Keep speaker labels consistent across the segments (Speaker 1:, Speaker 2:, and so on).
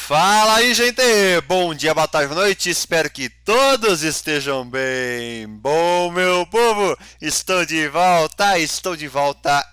Speaker 1: Fala aí, gente! Bom dia, boa tarde, boa noite. Espero que todos estejam bem. Bom, meu povo, estou de volta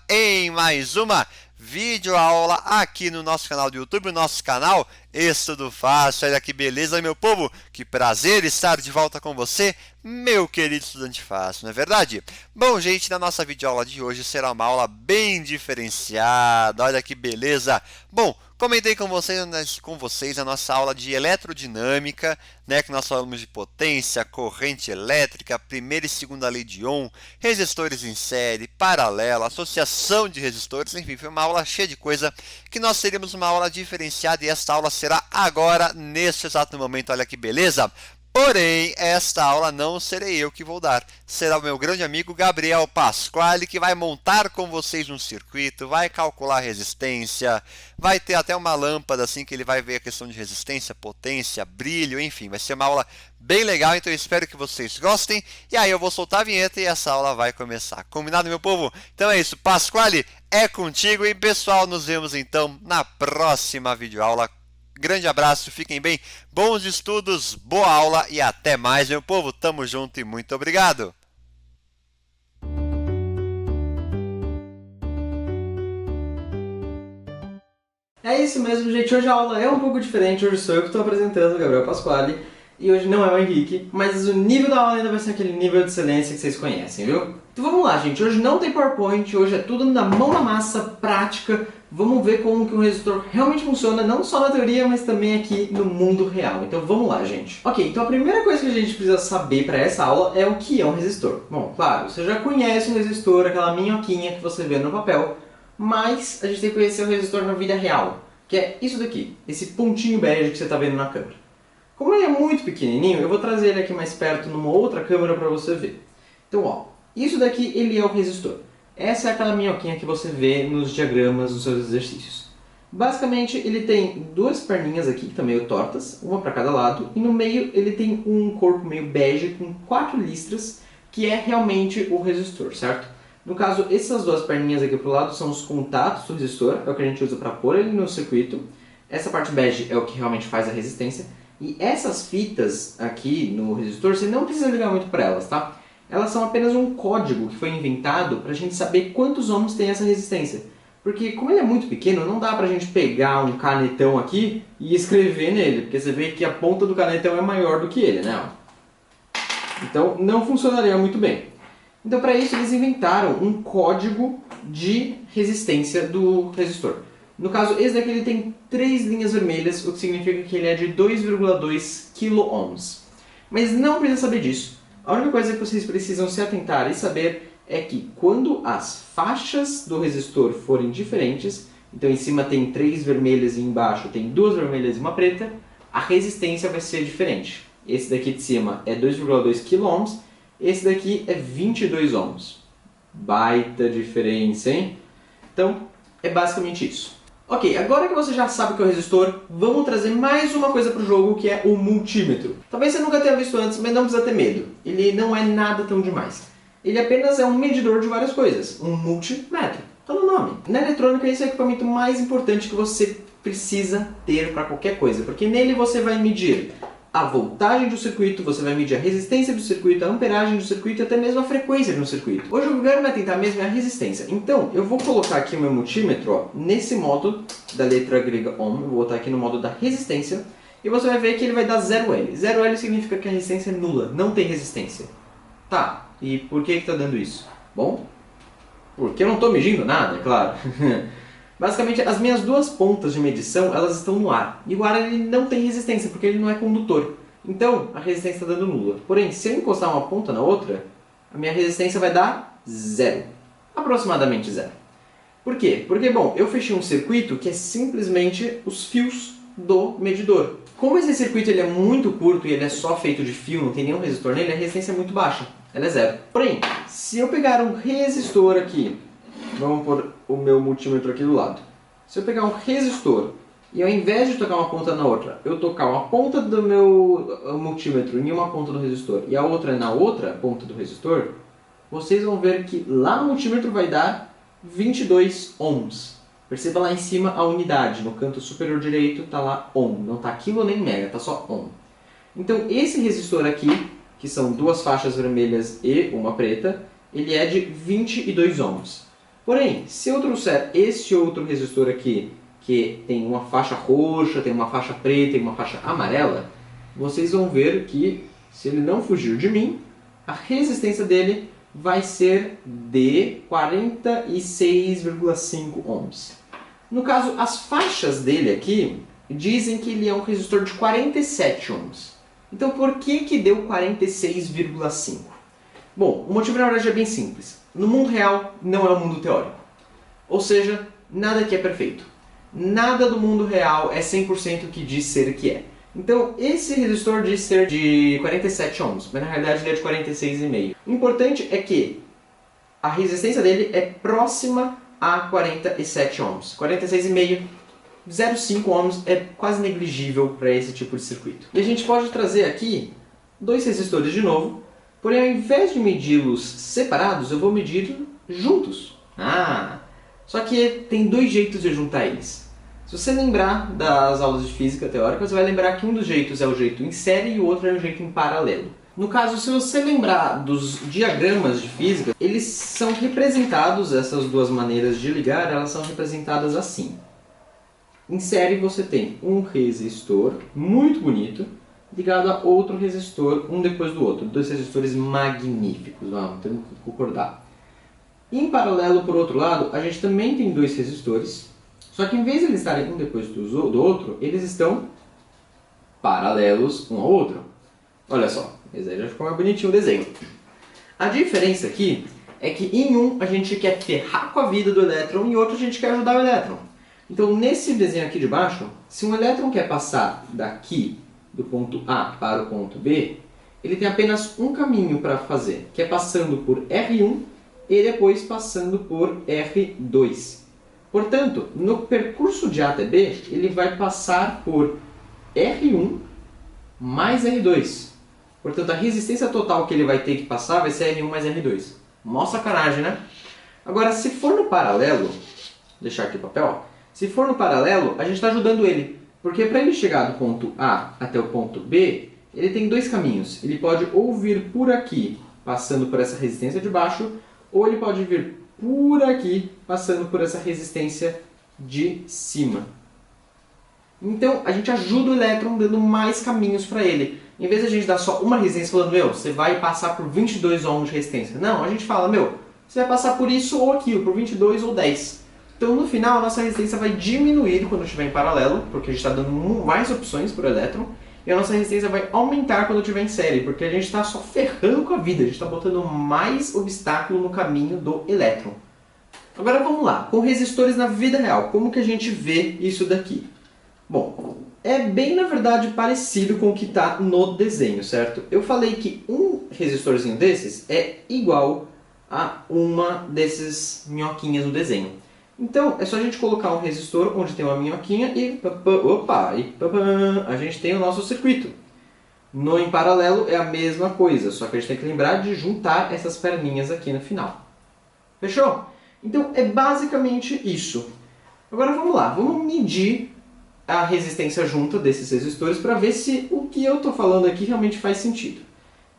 Speaker 1: em mais uma videoaula aqui no nosso canal do YouTube, o nosso canal Estudo Fácil. Olha que beleza, meu povo! Que prazer estar de volta com você, meu querido estudante fácil, não é verdade? Bom, gente, na nossa videoaula de hoje será uma aula bem diferenciada. Olha que beleza! Bom, comentei com vocês a nossa aula de eletrodinâmica, né, que nós falamos de potência, corrente elétrica, primeira e segunda lei de Ohm, resistores em série, paralelo, associação de resistores, enfim, foi uma aula cheia de coisa que nós teríamos uma aula diferenciada e esta aula será agora, neste exato momento. Olha que beleza! Porém, esta aula não serei eu que vou dar, será o meu grande amigo Gabriel Pasquale, que vai montar com vocês um circuito, vai calcular resistência, vai ter até uma lâmpada assim que ele vai ver a questão de resistência, potência, brilho, enfim, vai ser uma aula bem legal, então eu espero que vocês gostem. E aí eu vou soltar a vinheta e essa aula vai começar. Combinado, meu povo? Então é isso, Pasquale, é contigo e pessoal, nos vemos então na próxima videoaula. Grande abraço, fiquem bem, bons estudos, boa aula e até mais, meu povo. Tamo junto e muito obrigado!
Speaker 2: É isso mesmo, gente. Hoje a aula é um pouco diferente. Hoje sou eu que estou apresentando, Gabriel Pasquale. E hoje não é o Henrique, mas o nível da aula ainda vai ser aquele nível de excelência que vocês conhecem, viu? Então vamos lá, gente. Hoje não tem PowerPoint, hoje é tudo na mão na massa, prática. Vamos ver como que um resistor realmente funciona, não só na teoria, mas também aqui no mundo real. Então vamos lá, gente. Ok, então a primeira coisa que a gente precisa saber para essa aula é o que é um resistor. Bom, claro, você já conhece um resistor, aquela minhoquinha que você vê no papel, mas a gente tem que conhecer o resistor na vida real, que é isso daqui, esse pontinho bege que você está vendo na câmera. Como ele é muito pequenininho, eu vou trazer ele aqui mais perto numa outra câmera para você ver. Então, ó, isso daqui ele é o resistor. Essa é aquela minhoquinha que você vê nos diagramas dos seus exercícios. Basicamente, ele tem duas perninhas aqui que estão meio tortas, uma para cada lado, e no meio ele tem um corpo meio bege com 4 listras, que é realmente o resistor, certo? No caso, essas duas perninhas aqui para o lado são os contatos do resistor, é o que a gente usa para pôr ele no circuito. Essa parte bege é o que realmente faz a resistência. E essas fitas aqui no resistor, você não precisa ligar muito para elas, tá? Elas são apenas um código que foi inventado para a gente saber quantos ohms tem essa resistência. Porque como ele é muito pequeno, não dá para a gente pegar um canetão aqui e escrever nele, porque você vê que a ponta do canetão é maior do que ele, né? Então não funcionaria muito bem. Então para isso eles inventaram um código de resistência do resistor. No caso, esse daqui ele tem 3 linhas vermelhas, o que significa que ele é de 2,2 kΩ. Mas não precisa saber disso. A única coisa que vocês precisam se atentar e saber é que quando as faixas do resistor forem diferentes, então em cima tem 3 vermelhas e embaixo tem 2 vermelhas e uma preta, a resistência vai ser diferente. Esse daqui de cima é 2,2 kΩ, esse daqui é 22 ohms. Baita diferença, hein? Então, é basicamente isso. Ok, agora que você já sabe o que é o resistor, vamos trazer mais uma coisa para o jogo, que é o multímetro. Talvez você nunca tenha visto antes, mas não precisa ter medo. Ele não é nada tão demais. Ele apenas é um medidor de várias coisas, um multímetro. Está no nome. Na eletrônica, esse é o equipamento mais importante que você precisa ter para qualquer coisa, porque nele você vai medir a voltagem do circuito, você vai medir a resistência do circuito, a amperagem do circuito e até mesmo a frequência do circuito. Hoje o que eu quero tentar mesmo é a resistência. Então, eu vou colocar aqui o meu multímetro ó, nesse modo da letra grega ohm, eu vou botar aqui no modo da resistência, e você vai ver que ele vai dar 0L. 0L significa que a resistência é nula, não tem resistência. Tá, e por que está dando isso? Bom, porque eu não estou medindo nada, é claro. Basicamente, as minhas duas pontas de medição, elas estão no ar. E o ar ele não tem resistência, porque ele não é condutor. Então, a resistência está dando nula. Porém, se eu encostar uma ponta na outra, a minha resistência vai dar 0. Aproximadamente 0. Por quê? Porque, bom, eu fechei um circuito que é simplesmente os fios do medidor. Como esse circuito ele é muito curto e ele é só feito de fio, não tem nenhum resistor nele, a resistência é muito baixa. Ela é 0. Porém, se eu pegar um resistor aqui, vamos pôr o meu multímetro aqui do lado. Se eu pegar um resistor e ao invés de tocar uma ponta na outra, eu tocar uma ponta do meu multímetro em uma ponta do resistor e a outra na outra ponta do resistor, vocês vão ver que lá no multímetro vai dar 22 ohms. Perceba lá em cima a unidade, no canto superior direito está lá ohm, não está quilo nem mega, está só ohm. Então esse resistor aqui, que são duas faixas vermelhas e uma preta, ele é de 22 ohms. Porém, se eu trouxer esse outro resistor aqui, que tem uma faixa roxa, tem uma faixa preta e uma faixa amarela, vocês vão ver que, se ele não fugir de mim, a resistência dele vai ser de 46,5 ohms. No caso, as faixas dele aqui dizem que ele é um resistor de 47 ohms. Então, por que deu 46,5? Bom, o motivo na verdade é bem simples. No mundo real, não é um mundo teórico. Ou seja, nada aqui é perfeito. Nada do mundo real é 100% o que diz ser que é. Então, esse resistor diz ser de 47 ohms, mas na realidade ele é de 46,5. O importante é que a resistência dele é próxima a 47 ohms. 46,5, 0,5 ohms é quase negligível para esse tipo de circuito. E a gente pode trazer aqui dois resistores de novo, porém ao invés de medi-los separados, eu vou medir juntos. Só que tem dois jeitos de juntar eles. Se você lembrar das aulas de física teórica, você vai lembrar que um dos jeitos é o jeito em série e o outro é o jeito em paralelo. No caso, se você lembrar dos diagramas de física, eles são representados, essas duas maneiras de ligar, elas são representadas assim. Em série você tem um resistor muito bonito ligado a outro resistor, um depois do outro. Dois resistores magníficos, temos que concordar. Em paralelo, por outro lado, a gente também tem dois resistores, só que em vez de eles estarem um depois do outro, eles estão paralelos um ao outro. Olha só, esse aí já ficou mais bonitinho o desenho. A diferença aqui é que em um a gente quer ferrar com a vida do elétron e em outro a gente quer ajudar o elétron. Então nesse desenho aqui de baixo, se um elétron quer passar daqui, do ponto A para o ponto B, ele tem apenas um caminho para fazer, que é passando por R1 e depois passando por R2. Portanto, no percurso de A até B, ele vai passar por R1 mais R2. Portanto, a resistência total que ele vai ter que passar vai ser R1 mais R2. Mó sacanagem, né? Agora, se for no paralelo, vou deixar aqui o papel, ó. Se for no paralelo, a gente está ajudando ele. Porque para ele chegar do ponto A até o ponto B, ele tem dois caminhos. Ele pode ou vir por aqui, passando por essa resistência de baixo, ou ele pode vir por aqui, passando por essa resistência de cima. Então, a gente ajuda o elétron dando mais caminhos para ele. Em vez de a gente dar só uma resistência falando, você vai passar por 22 ohms de resistência. Não, a gente fala, você vai passar por isso ou aquilo, por 22 ou 10. Então, no final, a nossa resistência vai diminuir quando estiver em paralelo, porque a gente está dando mais opções para o elétron. E a nossa resistência vai aumentar quando estiver em série, porque a gente está só ferrando com a vida, a gente está botando mais obstáculo no caminho do elétron. Agora vamos lá, com resistores na vida real, como que a gente vê isso daqui? Bom, é bem na verdade parecido com o que está no desenho, certo? Eu falei que um resistorzinho desses é igual a uma desses minhoquinhas no desenho. Então, é só a gente colocar um resistor onde tem uma minhoquinha e a gente tem o nosso circuito. No em paralelo é a mesma coisa, só que a gente tem que lembrar de juntar essas perninhas aqui no final. Fechou? Então, é basicamente isso. Agora vamos lá, vamos medir a resistência junta desses resistores para ver se o que eu estou falando aqui realmente faz sentido.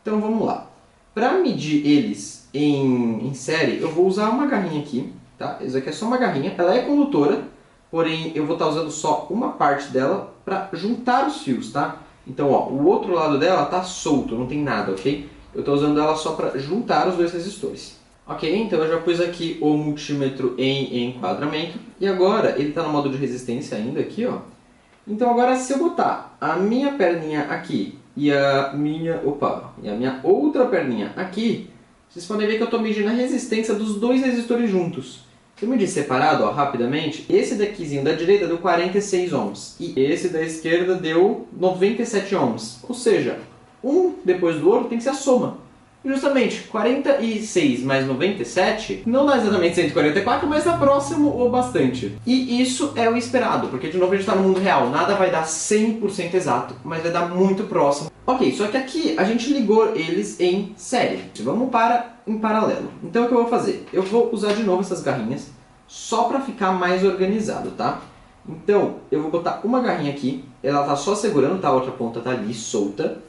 Speaker 2: Então vamos lá. Para medir eles em série, eu vou usar uma garrinha aqui. Tá? Isso aqui é só uma garrinha, ela é condutora, porém eu vou estar usando só uma parte dela para juntar os fios, tá? Então, ó, o outro lado dela está solto, não tem nada, ok? Eu estou usando ela só para juntar os dois resistores. Ok, então eu já pus aqui o multímetro em enquadramento e agora ele está no modo de resistência ainda aqui, ó. Então agora se eu botar a minha perninha aqui e a minha outra perninha aqui, vocês podem ver que eu estou medindo a resistência dos dois resistores juntos. Se eu medir separado, ó, rapidamente, esse daquizinho da direita deu 46 ohms e esse da esquerda deu 97 ohms. Ou seja, um depois do outro tem que ser a soma. E justamente, 46 mais 97 não dá exatamente 144, mas dá próximo ou bastante. E isso é o esperado, porque de novo a gente está no mundo real. Nada vai dar 100% exato, mas vai dar muito próximo. Ok, só que aqui a gente ligou eles em série. Vamos para em paralelo. Então o que eu vou fazer? Eu vou usar de novo essas garrinhas, só para ficar mais organizado, tá? Então, eu vou botar uma garrinha aqui, ela tá só segurando, tá? A outra ponta tá ali, solta.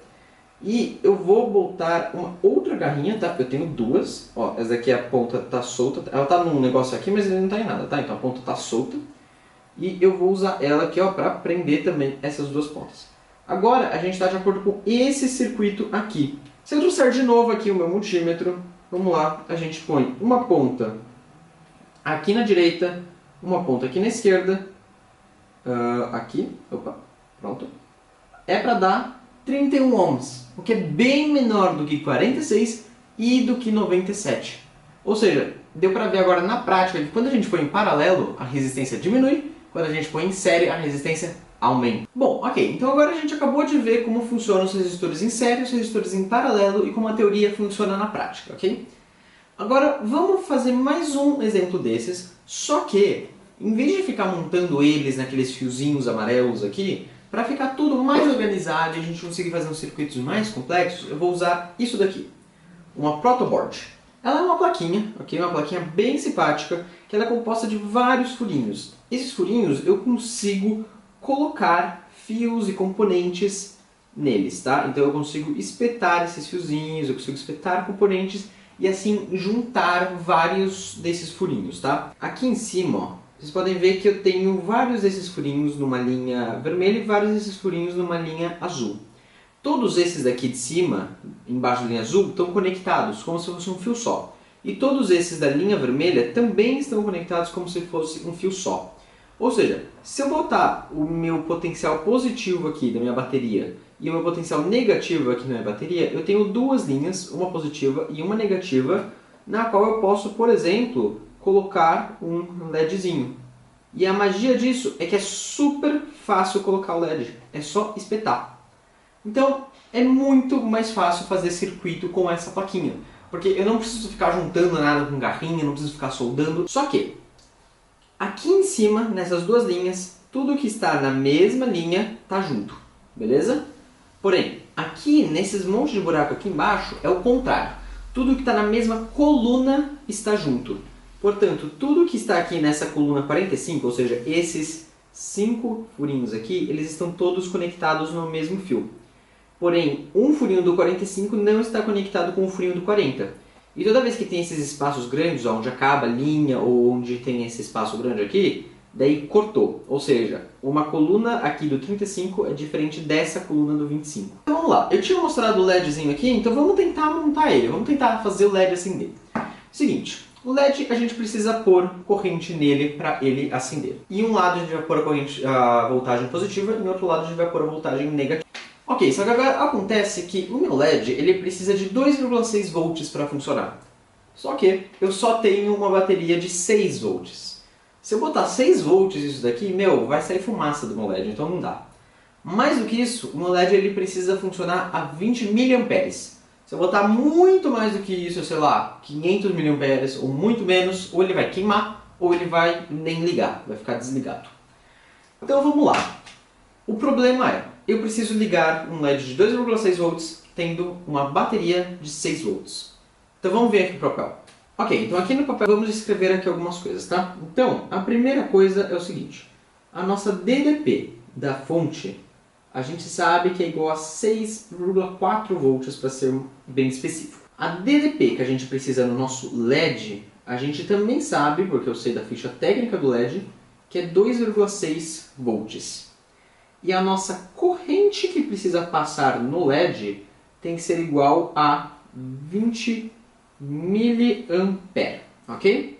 Speaker 2: E eu vou botar uma outra garrinha, tá? Eu tenho duas, ó, essa aqui a ponta tá solta, ela tá num negócio aqui, mas ele não tá em nada, tá? Então a ponta tá solta. E eu vou usar ela aqui, ó, para prender também essas duas pontas. Agora a gente está de acordo com esse circuito aqui. Se eu trouxer de novo aqui o meu multímetro, vamos lá, a gente põe uma ponta aqui na direita, uma ponta aqui na esquerda, aqui, opa, pronto. É para dar 31 ohms, o que é bem menor do que 46 e do que 97. Ou seja, deu para ver agora na prática que quando a gente põe em paralelo, a resistência diminui, quando a gente põe em série, a resistência aumenta. Bom, ok, então agora a gente acabou de ver como funcionam os resistores em série, os resistores em paralelo e como a teoria funciona na prática, ok? Agora vamos fazer mais um exemplo desses, só que em vez de ficar montando eles naqueles fiozinhos amarelos aqui, para ficar tudo mais organizado e a gente conseguir fazer uns circuitos mais complexos, eu vou usar isso daqui, uma protoboard. Ela é uma plaquinha, ok? Uma plaquinha bem simpática, que ela é composta de vários furinhos. Esses furinhos eu consigo colocar fios e componentes neles, tá? Então eu consigo espetar esses fiozinhos, eu consigo espetar componentes e assim juntar vários desses furinhos, tá? Aqui em cima, ó, vocês podem ver que eu tenho vários desses furinhos numa linha vermelha e vários desses furinhos numa linha azul. Todos esses daqui de cima, embaixo da linha azul, estão conectados como se fosse um fio só. E todos esses da linha vermelha também estão conectados como se fosse um fio só. Ou seja, se eu botar o meu potencial positivo aqui da minha bateria e o meu potencial negativo aqui na minha bateria, eu tenho duas linhas, uma positiva e uma negativa, na qual eu posso, por exemplo, colocar um LEDzinho. E a magia disso é que é super fácil colocar o LED, é só espetar. Então, é muito mais fácil fazer circuito com essa plaquinha. Porque eu não preciso ficar juntando nada com garrinha, não preciso ficar soldando. Só que, aqui em cima, nessas duas linhas, tudo que está na mesma linha está junto. Beleza? Porém, aqui, nesses montes de buraco aqui embaixo, é o contrário. Tudo que está na mesma coluna está junto. Portanto, tudo que está aqui nessa coluna 45, ou seja, esses 5 furinhos aqui, eles estão todos conectados no mesmo fio. Porém, um furinho do 45 não está conectado com o furinho do 40. E toda vez que tem esses espaços grandes, onde acaba a linha ou onde tem esse espaço grande aqui, daí cortou. Ou seja, uma coluna aqui do 35 é diferente dessa coluna do 25. Então vamos lá, eu tinha mostrado o LEDzinho aqui, então vamos tentar montar ele, vamos tentar fazer o LED acender. Seguinte, o LED a gente precisa pôr corrente nele para ele acender. Em um lado a gente vai pôr a voltagem positiva e em outro lado a gente vai pôr a voltagem negativa. Ok, só que agora acontece que o meu LED ele precisa de 2,6 volts para funcionar. Só que eu só tenho uma bateria de 6 volts. Se eu botar 6 volts isso daqui, vai sair fumaça do meu LED, então não dá. Mais do que isso, o meu LED ele precisa funcionar a 20 mA. Se eu botar muito mais do que isso, sei lá, 500 mA ou muito menos, ou ele vai queimar, ou ele vai nem ligar, vai ficar desligado. Então vamos lá. O problema é, eu preciso ligar um LED de 2,6 volts tendo uma bateria de 6 volts. Então vamos ver aqui o papel. Ok, então aqui no papel vamos escrever aqui algumas coisas, tá? Então, a primeira coisa é o seguinte. A nossa DDP da fonte, a gente sabe que é igual a 6,4 volts para ser bem específico. A DDP que a gente precisa no nosso LED, a gente também sabe, porque eu sei da ficha técnica do LED, que é 2,6 volts. E a nossa corrente que precisa passar no LED tem que ser igual a 20 mA, ok?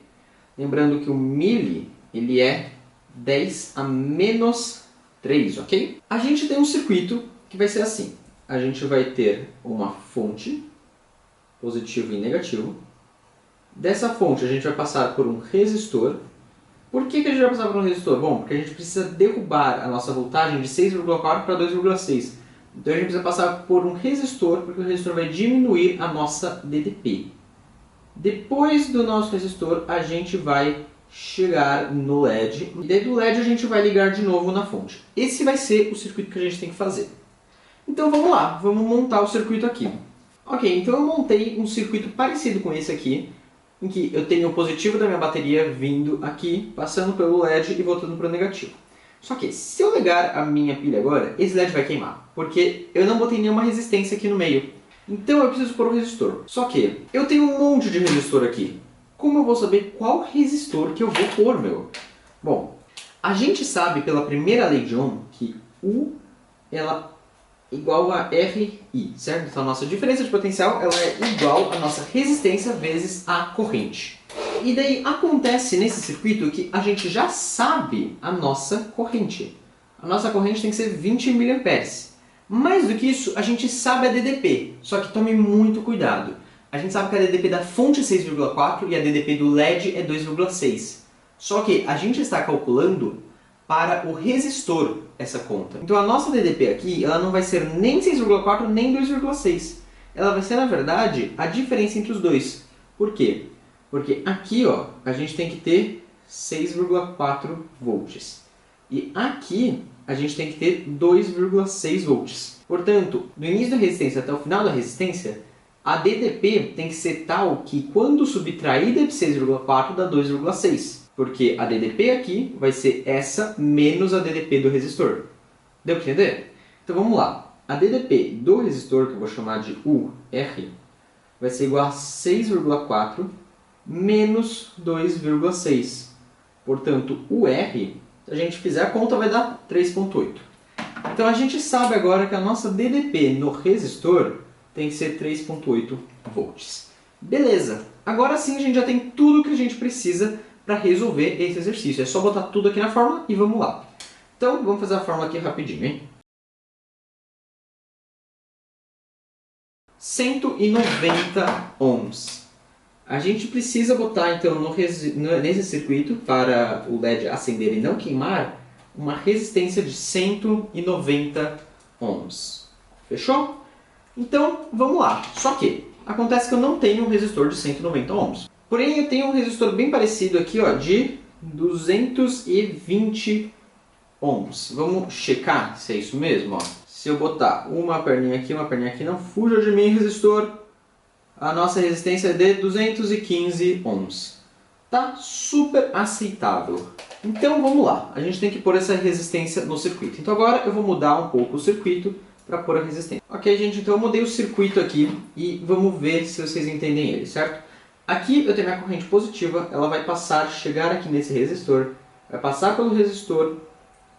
Speaker 2: Lembrando que o mili ele é 10 a menos 3, ok? A gente tem um circuito que vai ser assim. A gente vai ter uma fonte, positivo e negativo. Dessa fonte a gente vai passar por um resistor. Por que a gente vai passar por um resistor? Bom, porque a gente precisa derrubar a nossa voltagem de 6,4 para 2,6. Então a gente precisa passar por um resistor, porque o resistor vai diminuir a nossa DDP. Depois do nosso resistor, a gente vai chegar no LED. E daí do LED a gente vai ligar de novo na fonte. Esse vai ser o circuito que a gente tem que fazer. Então vamos lá, vamos montar o circuito aqui. Ok, então eu montei um circuito parecido com esse aqui, em que eu tenho o positivo da minha bateria vindo aqui, passando pelo LED e voltando para o negativo. Só que se eu ligar a minha pilha agora, esse LED vai queimar, porque eu não botei nenhuma resistência aqui no meio. Então eu preciso pôr um resistor. Só que eu tenho um monte de resistor aqui. Como eu vou saber qual resistor que eu vou pôr, meu? Bom, a gente sabe pela primeira lei de Ohm que U ela é igual a RI, certo? Então a nossa diferença de potencial ela é igual à nossa resistência vezes a corrente. E daí acontece nesse circuito que a gente já sabe a nossa corrente. A nossa corrente tem que ser 20 mA. Mais do que isso, a gente sabe a DDP, só que tome muito cuidado. A gente sabe que a DDP da fonte é 6,4 e a DDP do LED é 2,6. Só que a gente está calculando para o resistor essa conta. Então a nossa DDP aqui ela não vai ser nem 6,4 nem 2,6. Ela vai ser, na verdade, a diferença entre os dois. Por quê? Porque aqui ó, a gente tem que ter 6,4 volts. E aqui a gente tem que ter 2,6 volts. Portanto, do início da resistência até o final da resistência, a DDP tem que ser tal que quando subtraída de 6,4 dá 2,6. Porque a DDP aqui vai ser essa menos a DDP do resistor. Deu para entender? Então vamos lá. A DDP do resistor, que eu vou chamar de UR, vai ser igual a 6,4 menos 2,6. Portanto, o R, se a gente fizer a conta, vai dar 3,8. Então a gente sabe agora que a nossa DDP no resistor tem que ser 3,8 volts. Beleza! Agora sim a gente já tem tudo que a gente precisa para resolver esse exercício. É só botar tudo aqui na fórmula e vamos lá. Então vamos fazer a fórmula aqui rapidinho, hein? 190 ohms. A gente precisa botar então nesse circuito, para o LED acender e não queimar, uma resistência de 190 ohms. Fechou? Então vamos lá. Só que acontece que eu não tenho um resistor de 190 ohms. Porém eu tenho um resistor bem parecido aqui ó, de 220 ohms. Vamos checar se é isso mesmo. Ó. Se eu botar uma perninha aqui, não fuja de mim, resistor. A nossa resistência é de 215 ohms. Tá super aceitável. Então vamos lá, a gente tem que pôr essa resistência no circuito. Então agora eu vou mudar um pouco o circuito para pôr a resistência. Ok, gente, então eu mudei o circuito aqui e vamos ver se vocês entendem ele, certo? Aqui eu tenho minha corrente positiva, ela vai passar, chegar aqui nesse resistor, vai passar pelo resistor,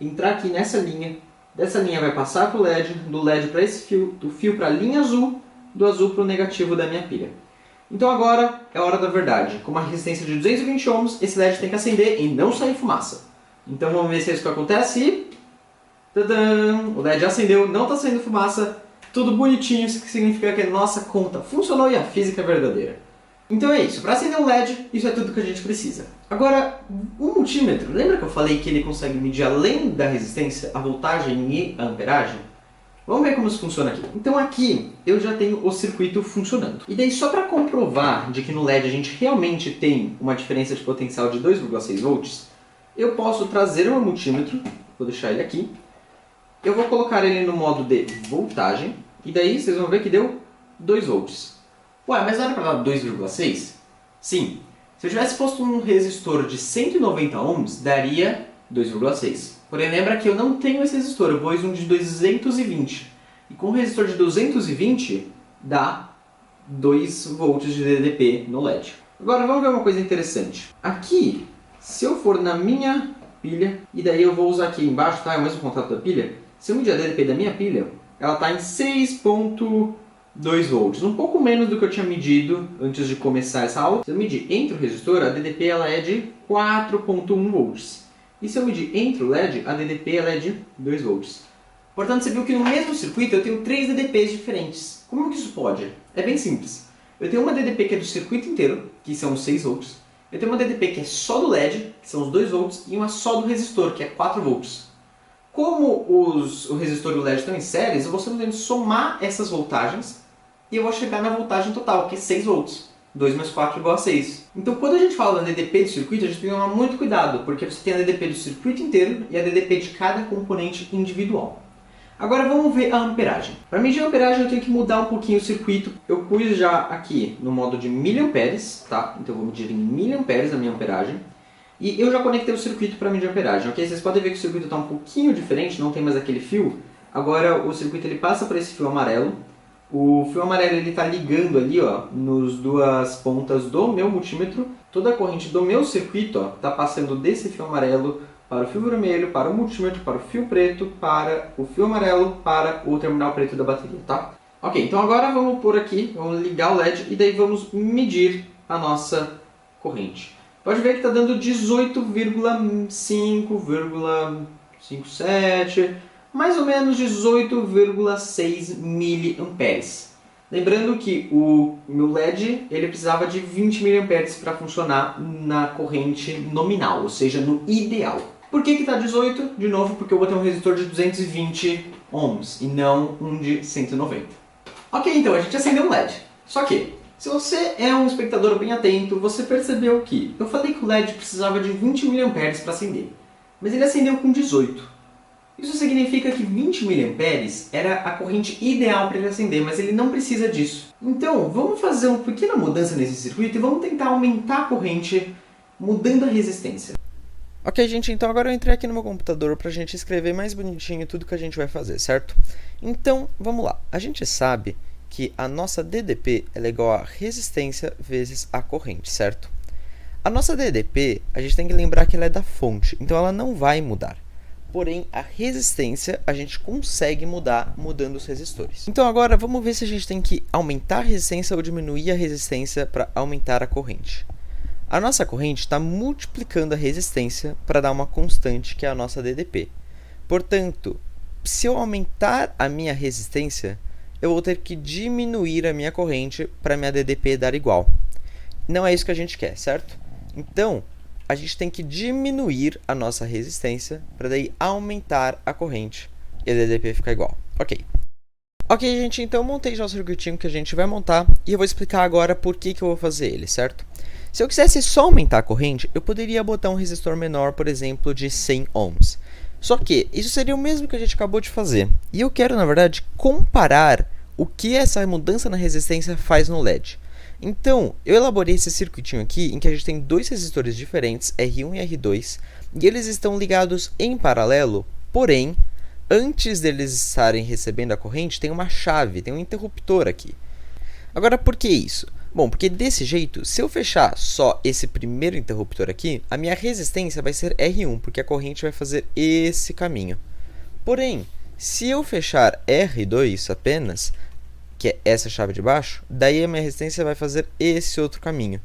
Speaker 2: entrar aqui nessa linha, dessa linha vai passar para o LED, do LED para esse fio, do fio para a linha azul, do azul para o negativo da minha pilha. Então agora é a hora da verdade. Com uma resistência de 220 ohms, esse LED tem que acender e não sair fumaça. Então vamos ver se é isso que acontece e... Tadã! O LED acendeu, não está saindo fumaça, tudo bonitinho, isso que significa que a nossa conta funcionou e a física é verdadeira. Então é isso, para acender um LED, isso é tudo que a gente precisa. Agora, o multímetro, lembra que eu falei que ele consegue medir além da resistência, a voltagem e a amperagem? Vamos ver como isso funciona aqui. Então aqui eu já tenho o circuito funcionando. E daí só para comprovar de que no LED a gente realmente tem uma diferença de potencial de 2,6 volts, eu posso trazer o meu multímetro, vou deixar ele aqui, eu vou colocar ele no modo de voltagem, e daí vocês vão ver que deu 2 volts. Ué, mas não era para dar 2,6? Sim. Se eu tivesse posto um resistor de 190 ohms, daria 2,6. Porém, lembra que eu não tenho esse resistor, eu pus um de 220. E com o resistor de 220, dá 2 volts de DDP no LED. Agora vamos ver uma coisa interessante. Aqui, se eu for na minha pilha, e daí eu vou usar aqui embaixo, tá? É o mesmo contato da pilha. Se eu medir a DDP da minha pilha, ela está em 6,2 volts. Um pouco menos do que eu tinha medido antes de começar essa aula. Se eu medir entre o resistor, a DDP ela é de 4,1 volts. E se eu medir entre o LED, a DDP ela é de 2 volts. Portanto, você viu que no mesmo circuito eu tenho 3 DDPs diferentes. Como que isso pode? É bem simples. Eu tenho uma DDP que é do circuito inteiro, que são 6 volts. Eu tenho uma DDP que é só do LED, que são os 2 volts, e uma só do resistor, que é 4 volts. Como o resistor e o LED estão em séries, eu vou simplesmente somar essas voltagens e eu vou chegar na voltagem total, que é 6 volts. 2 mais 4 igual a 6. Então, quando a gente fala da DDP do circuito, a gente tem que tomar muito cuidado, porque você tem a DDP do circuito inteiro e a DDP de cada componente individual. Agora vamos ver a amperagem. Para medir a amperagem eu tenho que mudar um pouquinho o circuito. Eu pus já aqui no modo de miliamperes, tá? Então eu vou medir em miliamperes a minha amperagem. E eu já conectei o circuito para medir a amperagem, ok? Vocês podem ver que o circuito está um pouquinho diferente, não tem mais aquele fio. Agora o circuito ele passa por esse fio amarelo. O fio amarelo ele está ligando ali, ó, nas duas pontas do meu multímetro. Toda a corrente do meu circuito está passando desse fio amarelo para o fio vermelho, para o multímetro, para o fio preto, para o fio amarelo, para o terminal preto da bateria, tá? Ok, então agora vamos por aqui, vamos ligar o LED e daí vamos medir a nossa corrente. Pode ver que está dando 18,5,57, mais ou menos 18,6 miliamperes. Lembrando que o meu LED ele precisava de 20 miliamperes para funcionar na corrente nominal, ou seja, no ideal. Por que está 18? De novo, porque eu botei um resistor de 220 ohms e não um de 190. Ok, então a gente acendeu um LED. Só que, se você é um espectador bem atento, você percebeu que eu falei que o LED precisava de 20 miliamperes para acender, mas ele acendeu com 18. Isso significa que 20 miliamperes era a corrente ideal para ele acender, mas ele não precisa disso. Então, vamos fazer uma pequena mudança nesse circuito e vamos tentar aumentar a corrente mudando a resistência.
Speaker 3: Ok, gente, então agora eu entrei aqui no meu computador para a gente escrever mais bonitinho tudo que a gente vai fazer, certo? Então, vamos lá. A gente sabe que a nossa DDP é igual a resistência vezes a corrente, certo? A nossa DDP, a gente tem que lembrar que ela é da fonte, então ela não vai mudar. Porém, a resistência a gente consegue mudar mudando os resistores. Então agora vamos ver se a gente tem que aumentar a resistência ou diminuir a resistência para aumentar a corrente. A nossa corrente está multiplicando a resistência para dar uma constante que é a nossa DDP. Portanto, se eu aumentar a minha resistência, eu vou ter que diminuir a minha corrente para minha DDP dar igual. Não é isso que a gente quer, certo? Então, a gente tem que diminuir a nossa resistência para daí aumentar a corrente e a DDP ficar igual. Ok. Ok, gente, então eu montei já o circuitinho que a gente vai montar e eu vou explicar agora por que eu vou fazer ele, certo? Se eu quisesse só aumentar a corrente, eu poderia botar um resistor menor, por exemplo, de 100 ohms. Só que isso seria o mesmo que a gente acabou de fazer. E eu quero, na verdade, comparar o que essa mudança na resistência faz no LED. Então, eu elaborei esse circuitinho aqui, em que a gente tem dois resistores diferentes, R1 e R2, e eles estão ligados em paralelo, porém, antes deles estarem recebendo a corrente, tem uma chave, tem um interruptor aqui. Agora, por que isso? Bom, porque desse jeito, se eu fechar só esse primeiro interruptor aqui, a minha resistência vai ser R1, porque a corrente vai fazer esse caminho. Porém, se eu fechar R2 apenas, que é essa chave de baixo, daí a minha resistência vai fazer esse outro caminho.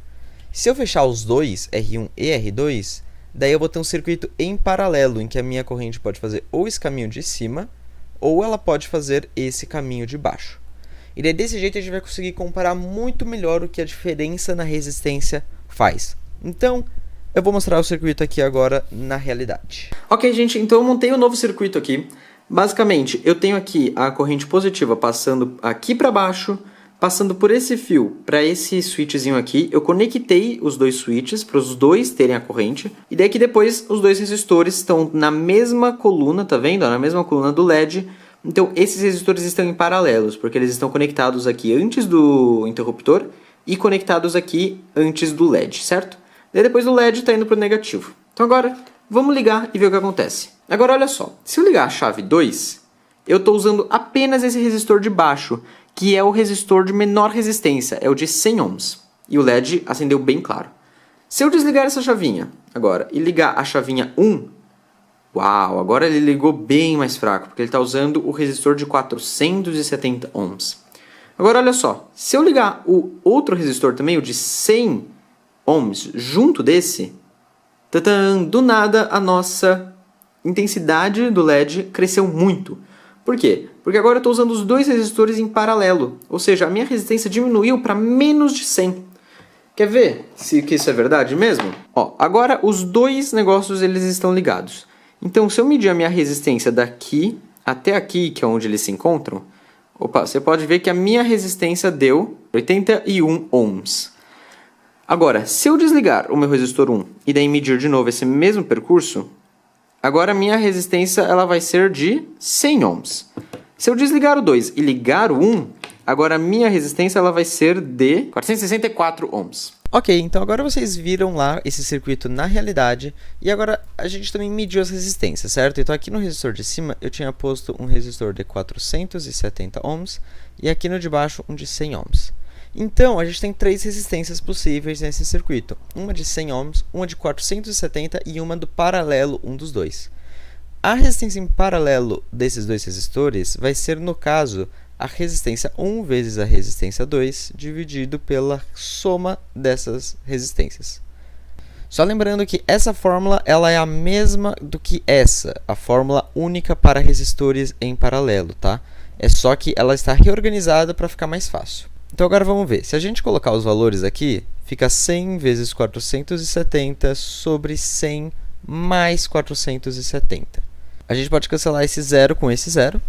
Speaker 3: Se eu fechar os dois, R1 e R2, daí eu vou ter um circuito em paralelo, em que a minha corrente pode fazer ou esse caminho de cima, ou ela pode fazer esse caminho de baixo. E daí desse jeito a gente vai conseguir comparar muito melhor o que a diferença na resistência faz. Então, eu vou mostrar o circuito aqui agora na realidade.
Speaker 2: Ok, gente, então eu montei um novo circuito aqui. Basicamente, eu tenho aqui a corrente positiva passando aqui para baixo, passando por esse fio para esse switchzinho aqui. Eu conectei os dois switches para os dois terem a corrente. E daí que depois os dois resistores estão na mesma coluna, tá vendo? Na mesma coluna do LED. Então, esses resistores estão em paralelos, porque eles estão conectados aqui antes do interruptor e conectados aqui antes do LED, certo? Daí depois o LED está indo para o negativo. Então agora, vamos ligar e ver o que acontece. Agora, olha só. Se eu ligar a chave 2, eu estou usando apenas esse resistor de baixo, que é o resistor de menor resistência, é o de 100 ohms. E o LED acendeu bem claro. Se eu desligar essa chavinha agora e ligar a chavinha 1, uau, agora ele ligou bem mais fraco, porque ele está usando o resistor de 470 ohms. Agora olha só, se eu ligar o outro resistor também, o de 100 ohms, junto desse, tadã, do nada a nossa intensidade do LED cresceu muito. Por quê? Porque agora eu estou usando os dois resistores em paralelo, ou seja, a minha resistência diminuiu para menos de 100. Quer ver se que isso é verdade mesmo? Ó, agora os dois negócios eles estão ligados. Então, se eu medir a minha resistência daqui até aqui, que é onde eles se encontram, opa, você pode ver que a minha resistência deu 81 ohms. Agora, se eu desligar o meu resistor 1 e daí medir de novo esse mesmo percurso, agora a minha resistência ela vai ser de 100 ohms. Se eu desligar o 2 e ligar o 1, agora a minha resistência ela vai ser de 464 ohms.
Speaker 3: Ok, então agora vocês viram lá esse circuito na realidade e agora a gente também mediu as resistências, certo? Então aqui no resistor de cima eu tinha posto um resistor de 470 ohms e aqui no de baixo um de 100 ohms. Então a gente tem três resistências possíveis nesse circuito, uma de 100 ohms, uma de 470 e uma do paralelo, um dos dois. A resistência em paralelo desses dois resistores vai ser, no caso, a resistência 1 vezes a resistência 2 dividido pela soma dessas resistências. Só lembrando que essa fórmula ela é a mesma do que essa, a fórmula única para resistores em paralelo, tá? É só que ela está reorganizada para ficar mais fácil. Então agora vamos ver, se a gente colocar os valores aqui, fica 100 vezes 470 sobre 100 mais 470. A gente pode cancelar esse zero com esse zero.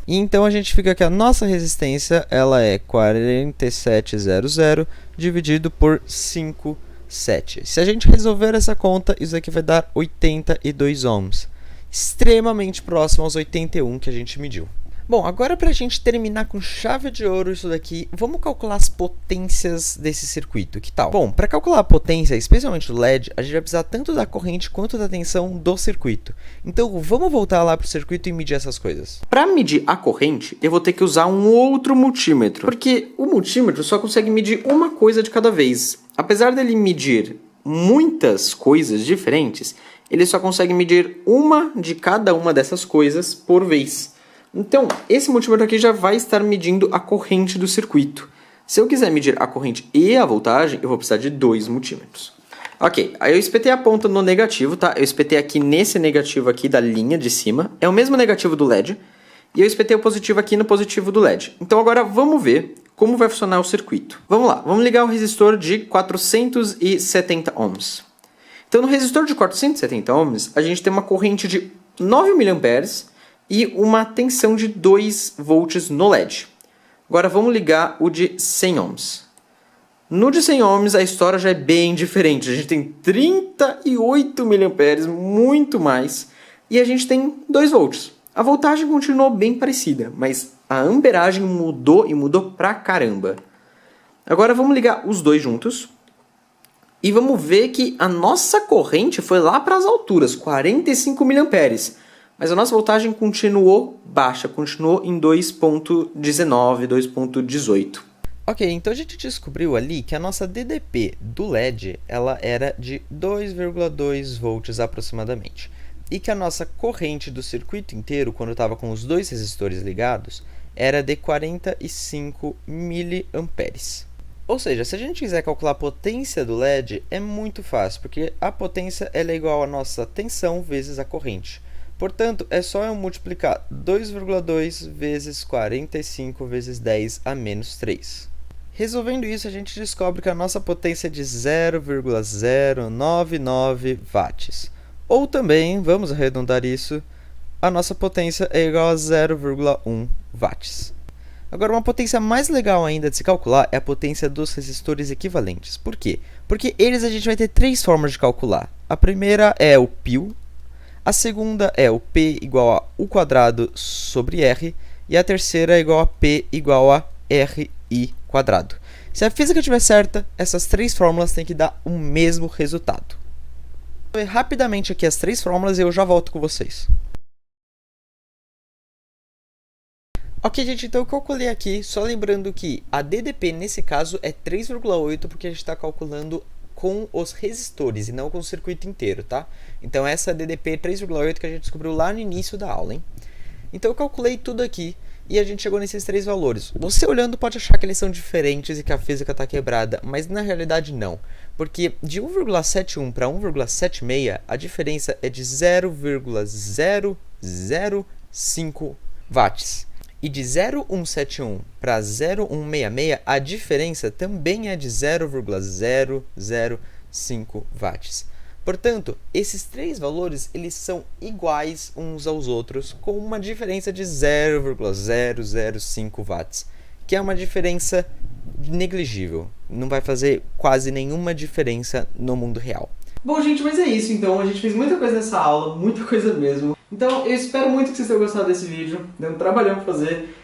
Speaker 3: E então a gente fica que a nossa resistência ela é 4700 dividido por 57. Se a gente resolver essa conta, isso aqui vai dar 82 ohms. Extremamente próximo aos 81 que a gente mediu. Bom, agora para a gente terminar com chave de ouro isso daqui, vamos calcular as potências desse circuito, que tal? Bom, para calcular a potência, especialmente do LED, a gente vai precisar tanto da corrente quanto da tensão do circuito. Então vamos voltar lá para o circuito e medir essas coisas.
Speaker 2: Para medir a corrente, eu vou ter que usar um outro multímetro, porque o multímetro só consegue medir uma coisa de cada vez. Apesar dele medir muitas coisas diferentes, ele só consegue medir uma de cada uma dessas coisas por vez. Então, esse multímetro aqui já vai estar medindo a corrente do circuito. Se eu quiser medir a corrente e a voltagem, eu vou precisar de dois multímetros. Ok, aí eu espetei a ponta no negativo, tá? Eu espetei aqui nesse negativo aqui da linha de cima. É o mesmo negativo do LED. E eu espetei o positivo aqui no positivo do LED. Então agora vamos ver como vai funcionar o circuito. Vamos lá, vamos ligar o resistor de 470 ohms. Então no resistor de 470 ohms, a gente tem uma corrente de 9 mA e uma tensão de 2 volts no LED. Agora vamos ligar o de 100 ohms. No de 100 ohms a história já é bem diferente. A gente tem 38 mA, muito mais, e a gente tem 2 volts. A voltagem continuou bem parecida, mas a amperagem mudou e mudou pra caramba. Agora vamos ligar os dois juntos e vamos ver que a nossa corrente foi lá para as alturas, 45 mA. Mas a nossa voltagem continuou baixa, continuou em 2.19, 2.18.
Speaker 3: Ok, então a gente descobriu ali que a nossa DDP do LED ela era de 2,2 volts aproximadamente. E que a nossa corrente do circuito inteiro, quando estava com os dois resistores ligados, era de 45 miliamperes. Ou seja, se a gente quiser calcular a potência do LED, é muito fácil, porque a potência ela é igual à nossa tensão vezes a corrente. Portanto, é só eu multiplicar 2,2 vezes 45 vezes 10 a menos 3. Resolvendo isso, a gente descobre que a nossa potência é de 0,099 watts. Ou também, vamos arredondar isso, a nossa potência é igual a 0,1 watts. Agora, uma potência mais legal ainda de se calcular é a potência dos resistores equivalentes. Por quê? Porque eles a gente vai ter três formas de calcular. A primeira é o π, a segunda é o P igual a U quadrado sobre R, e a terceira é igual a P igual a RI quadrado. Se a física estiver certa, essas três fórmulas têm que dar o mesmo resultado. Vou ver rapidamente aqui as três fórmulas e eu já volto com vocês. Ok, gente, então eu calculei aqui, só lembrando que a DDP nesse caso é 3,8 porque a gente está calculando com os resistores e não com o circuito inteiro, tá? Então essa DDP 3,8 que a gente descobriu lá no início da aula, hein? Então eu calculei tudo aqui e a gente chegou nesses três valores. Você olhando pode achar que eles são diferentes e que a física está quebrada, mas na realidade não. Porque de 1,71 para 1,76 a diferença é de 0,005 watts. E de 0,171 para 0,166 a diferença também é de 0,005 watts. Portanto, esses três valores eles são iguais uns aos outros com uma diferença de 0,005 watts, que é uma diferença negligível, não vai fazer quase nenhuma diferença no mundo real.
Speaker 2: Bom, gente, mas é isso então. A gente fez muita coisa nessa aula, muita coisa mesmo. Então eu espero muito que vocês tenham gostado desse vídeo, deu um trabalhão pra fazer.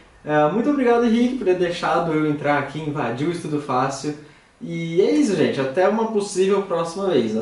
Speaker 2: Muito obrigado, Henrique, por ter deixado eu entrar aqui, invadir o Estudo Fácil. E é isso, gente, até uma possível próxima vez.